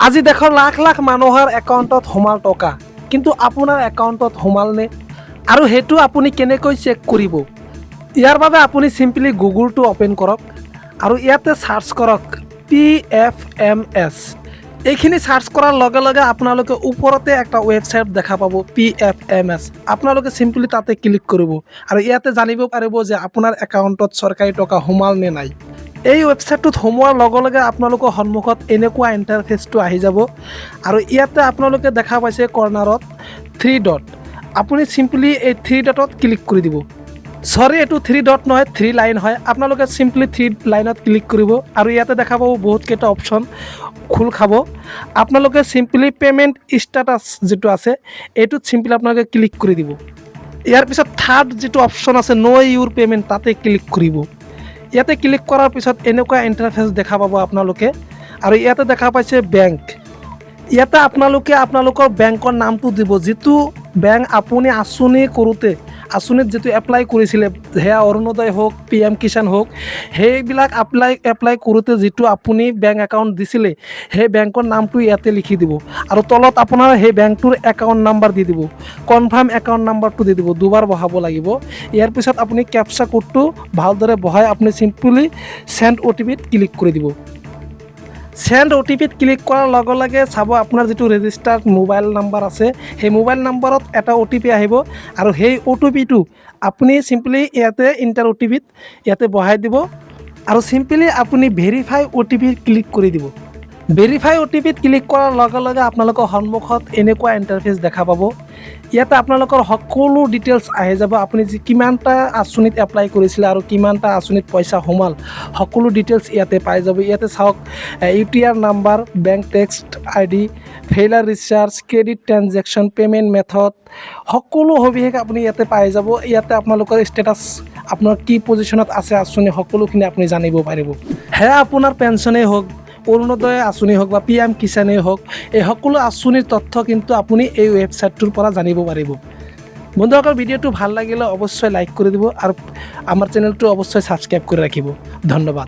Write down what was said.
আজি দেশৰ লাখ লাখ মানুহৰ একাউণ্টত সোমাল টকা, কিন্তু আপোনাৰ একাউণ্টত সোমালনে? আৰু সেইটো আপুনি কেনেকৈ চেক কৰিব? ইয়াৰ বাবে আপুনি চিম্পলি গুগলটো অ'পেন কৰক আৰু ইয়াতে চাৰ্চ কৰক PFMS। এইখিনি চাৰ্চ কৰাৰ লগে লগে আপোনালোকে ওপৰতে একটা ৱেবছাইট দেখা পাব PFMS। আপোনালোকে চিম্পলি তাতে ক্লিক কৰিব আৰু ইয়াতে জানিব পাৰিব যে আপোনাৰ একাউণ্টত চৰকাৰী টকা সোমাল নে নাই। এই ৱেবছাইটটোত সোমোৱাৰ লগে লগে আপোনালোকৰ সন্মুখত এনেকুৱা ইণ্টাৰফেচটো আহি যাব আৰু ইয়াতে আপোনালোকে দেখা পাইছে কৰ্নাৰত 3 ডট। আপুনি চিম্পলি এই 3 ডটত ক্লিক কৰি দিব। সৰি, এইটো 3 ডট নহয়, 3 লাইন হয়। আপোনালোকে চিম্পলি 3 লাইনত ক্লিক কৰিব আৰু ইয়াতে দেখা পাব বহুতকেইটা অপশ্যন খোল খাব। আপোনালোকে চিম্পলি পে'মেণ্ট ষ্টেটাছ যিটো আছে এইটোত চিম্পলি আপোনালোকে ক্লিক কৰি দিব। ইয়াৰ পিছত থাৰ্ড যিটো অপশ্যন আছে ন' ইউৰ পে'মেণ্ট, তাতে ক্লিক কৰিব। ইয়াতে ক্লিক কৰাৰ পিছত এনেকুৱা ইণ্টাৰফেচ দেখা পাব আপোনালোকে আৰু ইয়াতে দেখা পাইছে বেংক। ইয়াতে আপোনালোকে আপোনালোকৰ বেংকৰ নামটো দিব, যিটো বেংক আপুনি আঁচনি কৰোঁতে আঁচনিত যিটো এপ্লাই কৰিছিলে, সেয়া অৰুণোদয় হওক, PM কিষাণ হওক, সেইবিলাক এপ্লাই কৰোঁতে যিটো আপুনি বেংক একাউণ্ট দিছিলে সেই বেংকৰ নামটো ইয়াতে লিখি দিব আৰু তলত আপোনাৰ সেই বেংকটোৰ একাউণ্ট নাম্বাৰ দি দিব, কনফাৰ্ম একাউণ্ট নাম্বাৰটো দি দিব, দুবাৰ বহাব লাগিব। ইয়াৰ পিছত আপুনি কেপচা কোডটো ভালদৰে বহাই আপুনি চিম্পলি চেণ্ড OTPত ক্লিক কৰি দিব। চেণ্ড OTPত ক্লিক কৰাৰ লগে লগে চাব আপোনাৰ যিটো ৰেজিষ্টাৰ্ড মোবাইল নাম্বাৰ আছে সেই মোবাইল নাম্বাৰত এটা OTP আহিব আৰু সেই OTPটো আপুনি চিম্পলি ইয়াতে ইণ্টাৰ OTPত ইয়াতে বহাই দিব আৰু চিম্পলি আপুনি ভেৰিফাই OTPত ক্লিক কৰি দিব। ভেৰিফাই OTPত ক্লিক কৰাৰ লগে লগে আপোনালোকৰ সন্মুখত এনেকুৱা ইণ্টাৰফেচ দেখা পাব। ইয়াতে আপোনালোকৰ সকলো ডিটেইলছ আহি যাব, আপুনি কিমানটা আঁচনিত এপ্লাই কৰিছিলে আৰু কিমানটা আঁচনিত পইচা সোমাল, সকলো ডিটেইলছ ইয়াতে পাই যাব। ইয়াতে চাওক UTR number, bank text ID, failure recharge, credit transaction, payment method, সকলো সবিশেষ আপুনি ইয়াতে পাই যাব। ইয়াতে আপোনালোকৰ ষ্টেটাছ, আপোনাৰ কি পজিশ্যনত আছে আঁচনি, সকলোখিনি আপুনি জানিব পাৰিব। সেয়া আপোনাৰ পেঞ্চনেই হওক, অৰুণোদয় আঁচনি হওক বা PM কিষাণেই হওক, এই সকলো আঁচনিৰ তথ্য কিন্তু আপুনি এই ৱেবছাইটটোৰ পৰা জানিব পাৰিব। বন্ধুসকল, ভিডিঅ'টো ভাল লাগিলে অৱশ্যই লাইক কৰি দিব আৰু আমাৰ চেনেলটো অৱশ্যই ছাবস্ক্ৰাইব কৰি ৰাখিব। ধন্যবাদ।